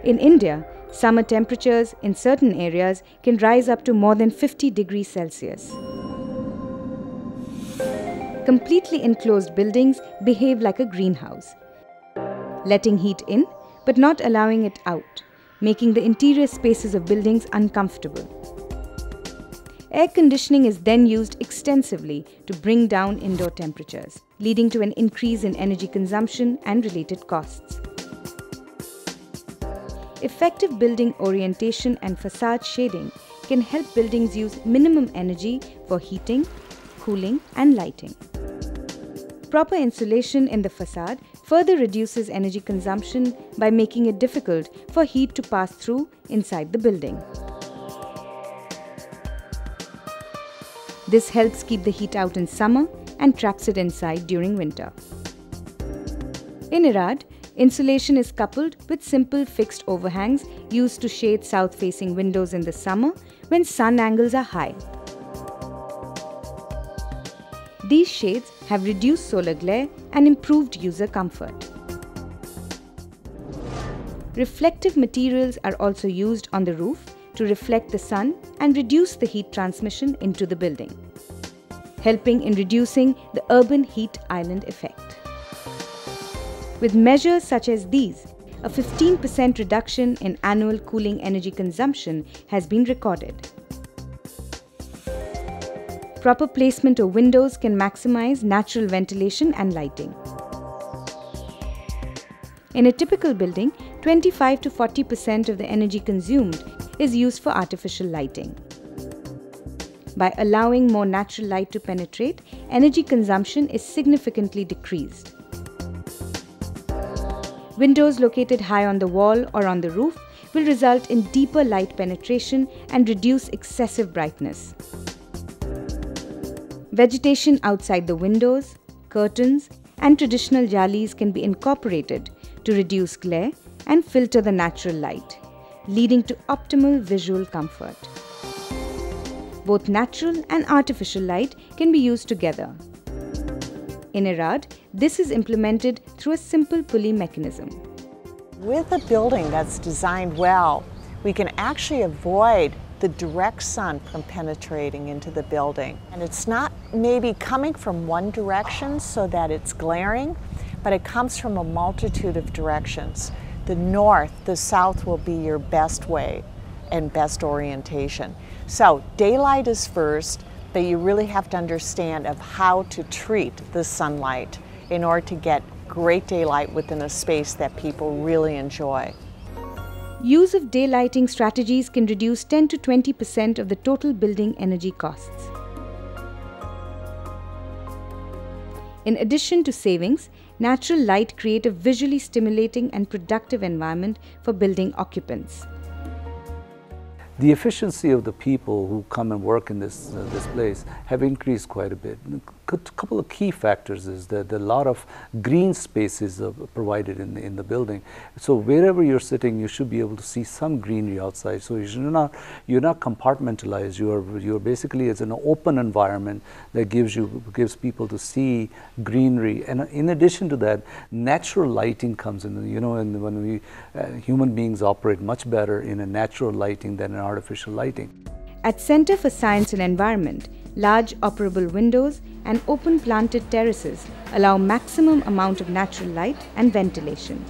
In India, summer temperatures in certain areas can rise up to more than 50 degrees Celsius. Completely enclosed buildings behave like a greenhouse, letting heat in but not allowing it out, making the interior spaces of buildings uncomfortable. Air conditioning is then used extensively to bring down indoor temperatures, leading to an increase in energy consumption and related costs. Effective building orientation and facade shading can help buildings use minimum energy for heating, cooling, and lighting. Proper insulation in the facade further reduces energy consumption by making it difficult for heat to pass through inside the building. This helps keep the heat out in summer and traps it inside during winter. In Irad, insulation is coupled with simple fixed overhangs used to shade south-facing windows in the summer when sun angles are high. These shades have reduced solar glare and improved user comfort. Reflective materials are also used on the roof to reflect the sun and reduce the heat transmission into the building, helping in reducing the urban heat island effect. With measures such as these, a 15% reduction in annual cooling energy consumption has been recorded. Proper placement of windows can maximize natural ventilation and lighting. In a typical building, 25 to 40% of the energy consumed is used for artificial lighting. By allowing more natural light to penetrate, energy consumption is significantly decreased. Windows located high on the wall or on the roof will result in deeper light penetration and reduce excessive brightness. Vegetation outside the windows, curtains, and traditional jalis can be incorporated to reduce glare and filter the natural light, leading to optimal visual comfort. Both natural and artificial light can be used together. In Irad, this is implemented through a simple pulley mechanism. With a building that's designed well, we can actually avoid the direct sun from penetrating into the building. And it's not maybe coming from one direction so that it's glaring, but it comes from a multitude of directions. The north, the south will be your best way and best orientation. So daylight is first, but you really have to understand of how to treat the sunlight in order to get great daylight within a space that people really enjoy. Use of daylighting strategies can reduce 10 to 20% of the total building energy costs. In addition to savings, natural light creates a visually stimulating and productive environment for building occupants. The efficiency of the people who come and work in this place have increased quite a bit. A couple of key factors is that a lot of green spaces are provided in the building. So wherever you're sitting, you should be able to see some greenery outside. So you're not compartmentalized. You're basically, it's an open environment that gives people to see greenery. And in addition to that, natural lighting comes in. And when we human beings operate much better in a natural lighting than in artificial lighting. At Center for Science and Environment, large operable windows and open planted terraces allow maximum amount of natural light and ventilation.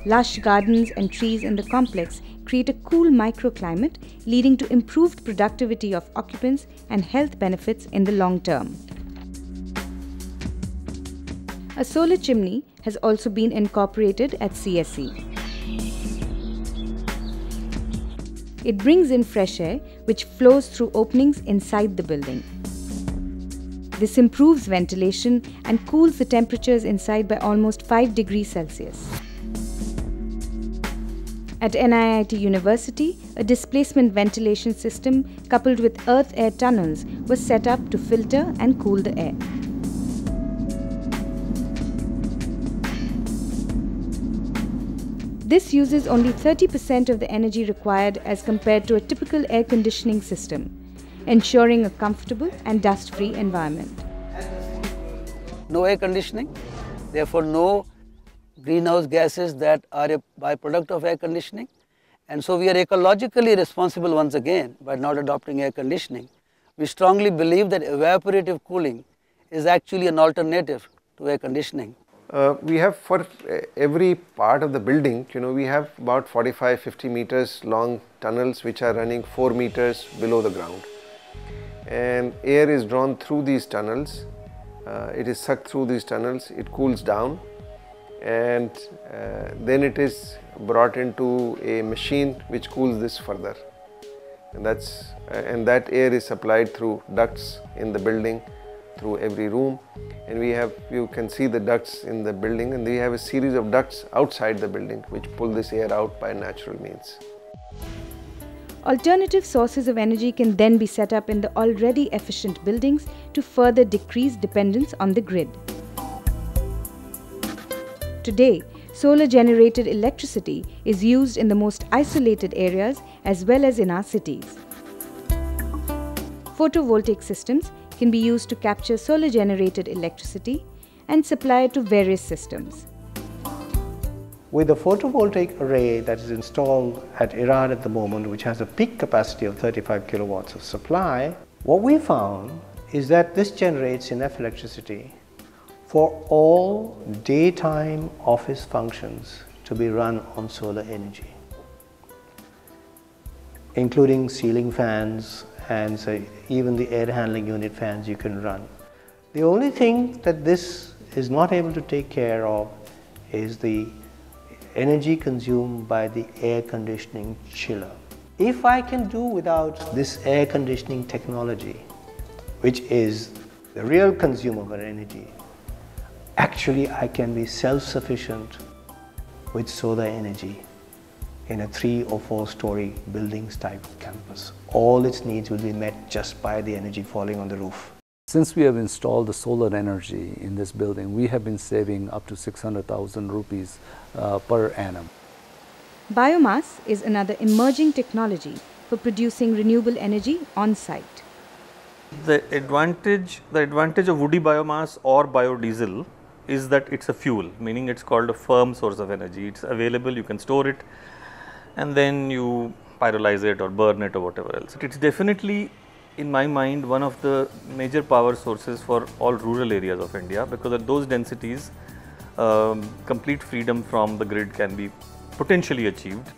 Lush gardens and trees in the complex create a cool microclimate, leading to improved productivity of occupants and health benefits in the long term. A solar chimney has also been incorporated at CSE. It brings in fresh air, which flows through openings inside the building. This improves ventilation and cools the temperatures inside by almost 5 degrees Celsius. At NIIT University, a displacement ventilation system coupled with earth-air tunnels was set up to filter and cool the air. This uses only 30% of the energy required as compared to a typical air conditioning system, ensuring a comfortable and dust-free environment. no air conditioning, therefore no greenhouse gases that are a byproduct of air conditioning. And so we are ecologically responsible once again by not adopting air conditioning. We strongly believe that evaporative cooling is actually an alternative to air conditioning. We have for every part of the building, we have about 45-50 meters long tunnels which are running 4 meters below the ground. And air is drawn through these tunnels, it is sucked through these tunnels, it cools down, and then it is brought into a machine which cools this further. And that air is supplied through ducts in the building, through every room. And you can see the ducts in the building, and we have a series of ducts outside the building which pull this air out by natural means. Alternative sources of energy can then be set up in the already efficient buildings to further decrease dependence on the grid. Today, solar-generated electricity is used in the most isolated areas as well as in our cities. Photovoltaic systems can be used to capture solar-generated electricity and supply it to various systems. With the photovoltaic array that is installed at Iran at the moment, which has a peak capacity of 35 kilowatts of supply, what we found is that this generates enough electricity for all daytime office functions to be run on solar energy, including ceiling fans and even the air handling unit fans you can run. The only thing that this is not able to take care of is the energy consumed by the air conditioning chiller. If I can do without this air conditioning technology, which is the real consumer of energy, actually I can be self-sufficient with solar energy in a 3 or 4 story buildings type of campus. All its needs will be met just by the energy falling on the roof. Since we have installed the solar energy in this building, we have been saving up to 600,000 rupees per annum. Biomass is another emerging technology for producing renewable energy on site. The advantage of woody biomass or biodiesel is that it's a fuel, meaning it's called a firm source of energy. It's available, you can store it, and then you pyrolyze it or burn it or whatever else. It's definitely, in my mind, one of the major power sources for all rural areas of India, because at those densities, complete freedom from the grid can be potentially achieved.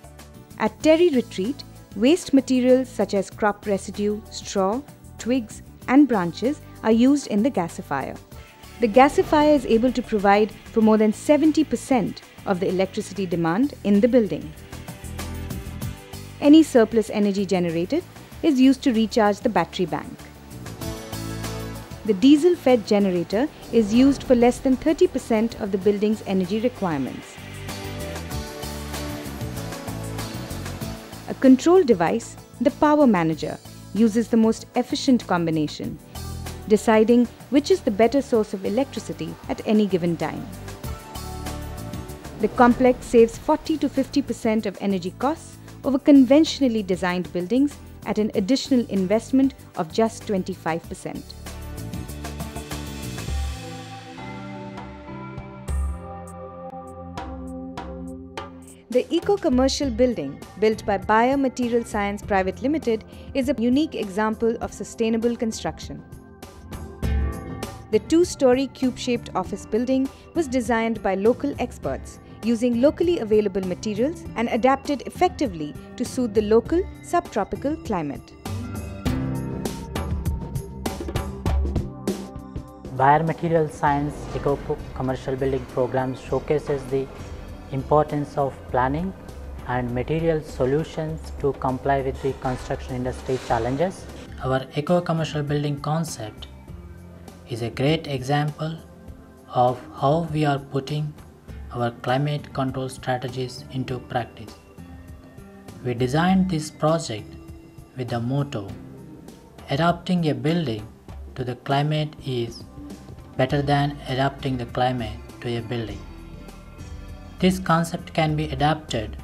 At Terry Retreat, waste materials such as crop residue, straw, twigs and branches are used in the gasifier. The gasifier is able to provide for more than 70% of the electricity demand in the building. Any surplus energy generated is used to recharge the battery bank. The diesel-fed generator is used for less than 30% of the building's energy requirements. A control device, the power manager, uses the most efficient combination, deciding which is the better source of electricity at any given time. The complex saves 40 to 50% of energy costs over conventionally designed buildings at an additional investment of just 25%. The eco-commercial building, built by Biomaterial Science Private Limited, is a unique example of sustainable construction. The 2-story cube-shaped office building was designed by local experts using locally available materials and adapted effectively to suit the local subtropical climate. Biomaterial Science Eco-Commercial Building Program showcases the importance of planning and material solutions to comply with the construction industry challenges. Our eco-commercial building concept is a great example of how we are putting our climate control strategies into practice. We designed this project with the motto, adapting a building to the climate is better than adapting the climate to a building. This concept can be adapted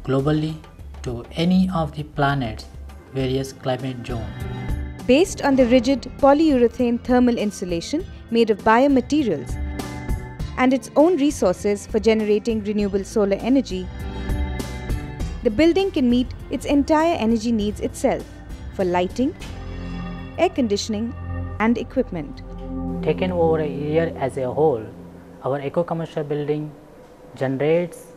globally to any of the planet's various climate zones. Based on the rigid polyurethane thermal insulation made of biomaterials and its own resources for generating renewable solar energy, the building can meet its entire energy needs itself for lighting, air conditioning and equipment. Taken over a year as a whole, our eco-commercial building generates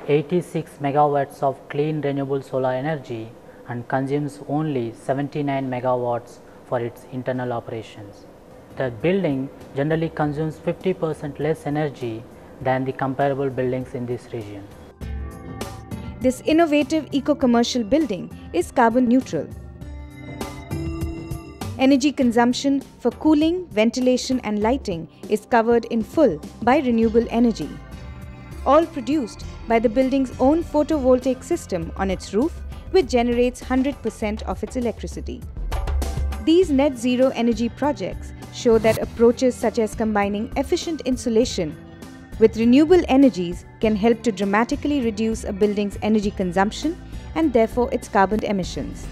86 megawatts of clean renewable solar energy and consumes only 79 megawatts for its internal operations. The building generally consumes 50% less energy than the comparable buildings in this region. This innovative eco-commercial building is carbon neutral. Energy consumption for cooling, ventilation and lighting is covered in full by renewable energy, all produced by the building's own photovoltaic system on its roof, which generates 100% of its electricity. These net zero energy projects show that approaches such as combining efficient insulation with renewable energies can help to dramatically reduce a building's energy consumption and therefore its carbon emissions.